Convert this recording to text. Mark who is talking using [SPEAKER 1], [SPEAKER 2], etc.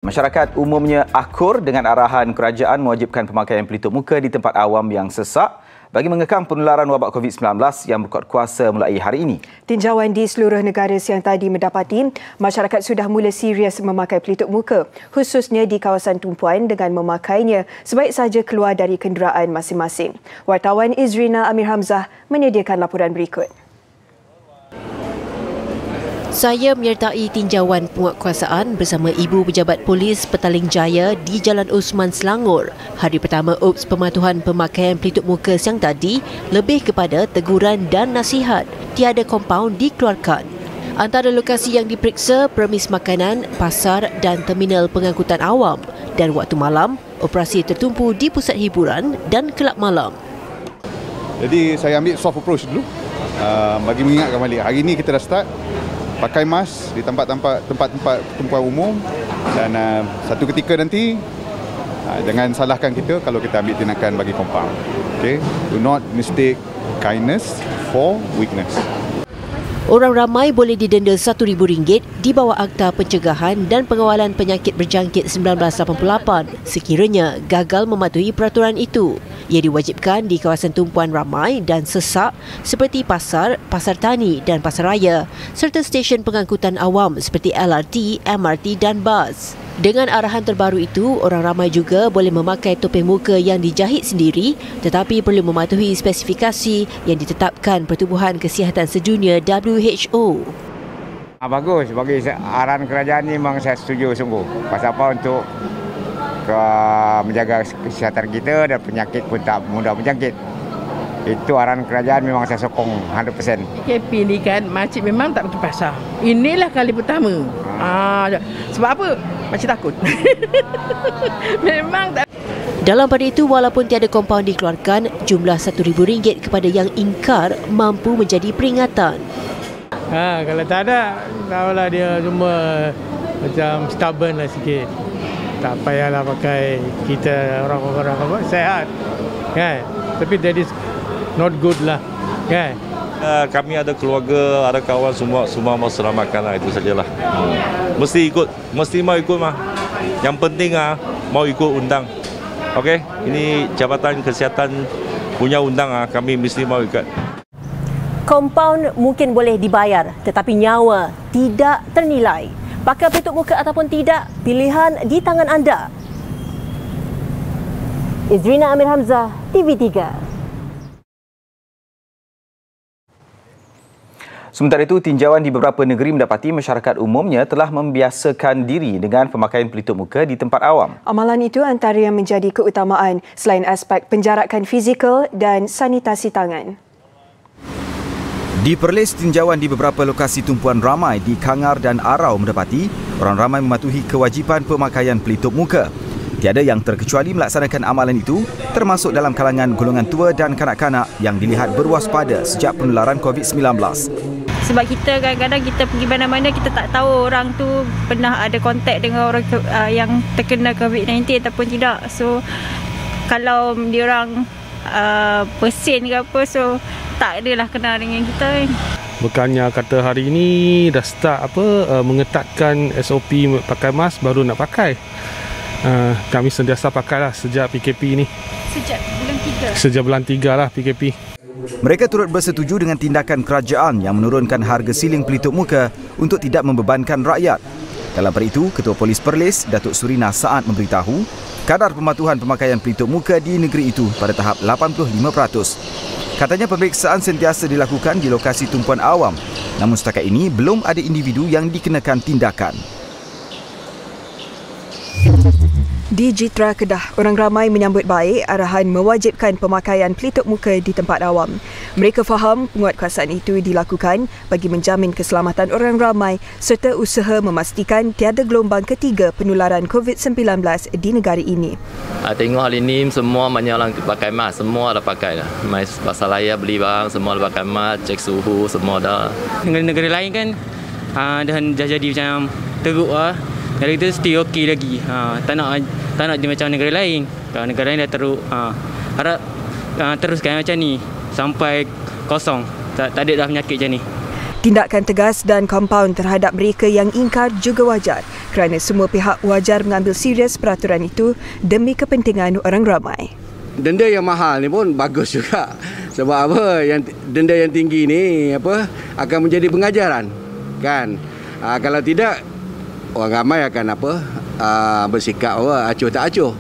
[SPEAKER 1] Masyarakat umumnya akur dengan arahan kerajaan mewajibkan pemakaian pelitup muka di tempat awam yang sesak bagi mengekang penularan wabak COVID-19 yang berkuat kuasa mulai hari ini.
[SPEAKER 2] Tinjauan di seluruh negara siang tadi mendapati masyarakat sudah mula serius memakai pelitup muka, khususnya di kawasan tumpuan dengan memakainya sebaik sahaja keluar dari kenderaan masing-masing. Wartawan Izrina Amir Hamzah menyediakan laporan berikut.
[SPEAKER 3] Saya menyertai tinjauan penguatkuasaan bersama Ibu Pejabat Polis Petaling Jaya di Jalan Osman Selangor. Hari pertama UPS pematuhan pemakaian pelitup muka siang tadi lebih kepada teguran dan nasihat. Tiada kompaun dikeluarkan. Antara lokasi yang diperiksa, premis makanan, pasar dan terminal pengangkutan awam. Dan waktu malam, operasi tertumpu di pusat hiburan dan kelab malam.
[SPEAKER 4] Jadi saya ambil soft approach dulu bagi mengingatkan balik. Hari ini kita dah start pakai mask di tempat-tempat tumpuan umum dan satu ketika nanti jangan salahkan kita kalau kita ambil tindakan bagi kompaun. Okay? Do not mistake kindness for weakness.
[SPEAKER 3] Orang ramai boleh didenda RM1,000 di bawah Akta Pencegahan dan Pengawalan Penyakit Berjangkit 1988 sekiranya gagal mematuhi peraturan itu. Ia diwajibkan di kawasan tumpuan ramai dan sesak seperti pasar, pasar tani dan pasar raya serta stesen pengangkutan awam seperti LRT, MRT dan bas. Dengan arahan terbaru itu, orang ramai juga boleh memakai topeng muka yang dijahit sendiri tetapi perlu mematuhi spesifikasi yang ditetapkan Pertubuhan Kesihatan Sedunia WHO.
[SPEAKER 5] Bagus, bagi arahan kerajaan ini memang saya setuju sungguh. Pasal apa? Untuk menjaga kesihatan kita dan penyakit pun tak mudah menjangkit. Itu arahan kerajaan memang saya sokong 100%.
[SPEAKER 6] PKP ni kan makcik memang tak pergi pasar. Inilah kali pertama. Sebab apa? Makcik takut. Memang tak.
[SPEAKER 3] Dalam pada itu, walaupun tiada kompaun dikeluarkan, jumlah RM1,000 kepada yang ingkar mampu menjadi peringatan.
[SPEAKER 7] Kalau tak ada, tahulah dia cuma macam stubborn lah sikit. Tak payahlah pakai, kita orang-orang sehat kan. Tapi that is not good lah kan.
[SPEAKER 8] Kami ada keluarga, ada kawan, semua mau selamatkan lah, itu sajalah. Mesti ikut, mesti mau ikut mah. Yang penting mau ikut undang. Okey, ini Jabatan Kesihatan punya undang, kami mesti mau ikut.
[SPEAKER 3] Kompaun mungkin boleh dibayar tetapi nyawa tidak ternilai. Pakai pelitup muka ataupun tidak, pilihan di tangan anda. Izrina Amir Hamzah, TV3.
[SPEAKER 1] Sementara itu, tinjauan di beberapa negeri mendapati masyarakat umumnya telah membiasakan diri dengan pemakaian pelitup muka di tempat awam.
[SPEAKER 2] Amalan itu antara yang menjadi keutamaan selain aspek penjarakan fizikal dan sanitasi tangan.
[SPEAKER 9] Di Perlis, tinjauan di beberapa lokasi tumpuan ramai di Kangar dan Arau mendapati orang ramai mematuhi kewajipan pemakaian pelitup muka. Tiada yang terkecuali melaksanakan amalan itu, termasuk dalam kalangan golongan tua dan kanak-kanak yang dilihat berwaspada sejak penularan COVID-19.
[SPEAKER 10] Sebab kita kadang-kadang kita pergi mana-mana, kita tak tahu orang tu pernah ada kontak dengan orang yang terkena COVID-19 ataupun tidak. So kalau diorang pesin ke apa, so tak adalah kenal dengan kita.
[SPEAKER 7] Bukannya kata hari ini dah start mengetatkan SOP pakai mask baru nak pakai. Kami sentiasa pakailah sejak PKP ini.
[SPEAKER 10] Sejak bulan 3.
[SPEAKER 7] Sejak bulan 3 lah PKP.
[SPEAKER 9] Mereka turut bersetuju dengan tindakan kerajaan yang menurunkan harga siling pelitup muka untuk tidak membebankan rakyat. Dalam pada itu, Ketua Polis Perlis, Datuk Surina Saad memberitahu kadar pematuhan pemakaian pelitup muka di negeri itu pada tahap 85%. Katanya pemeriksaan sentiasa dilakukan di lokasi tumpuan awam, namun setakat ini belum ada individu yang dikenakan tindakan.
[SPEAKER 2] Di Jitra Kedah, orang ramai menyambut baik arahan mewajibkan pemakaian pelitup muka di tempat awam. Mereka faham penguatkuasaan itu dilakukan bagi menjamin keselamatan orang ramai serta usaha memastikan tiada gelombang ketiga penularan COVID-19 di negara ini.
[SPEAKER 11] Tengok hari ini semua banyak orang pakai mask, semua dah pakai dah. Mai pasar raya beli barang, semua dah pakai mask, cek suhu, semua dah.
[SPEAKER 12] Negara-negara lain kan dah jadi macam teruk lah. Negara kita still okey lagi. Tak nak dia macam negara lain. Kalau negara lain dah teruk. Harap teruskan macam ni sampai kosong. Tak ada dah penyakit macam ni.
[SPEAKER 2] Tindakan tegas dan kompaun terhadap mereka yang ingkar juga wajar kerana semua pihak wajar mengambil serius peraturan itu demi kepentingan orang ramai.
[SPEAKER 13] Denda yang mahal ni pun bagus juga. Sebab apa? Denda yang tinggi ni akan menjadi pengajaran, kan? Kalau tidak, orang ramai akan bersikap acuh tak acuh.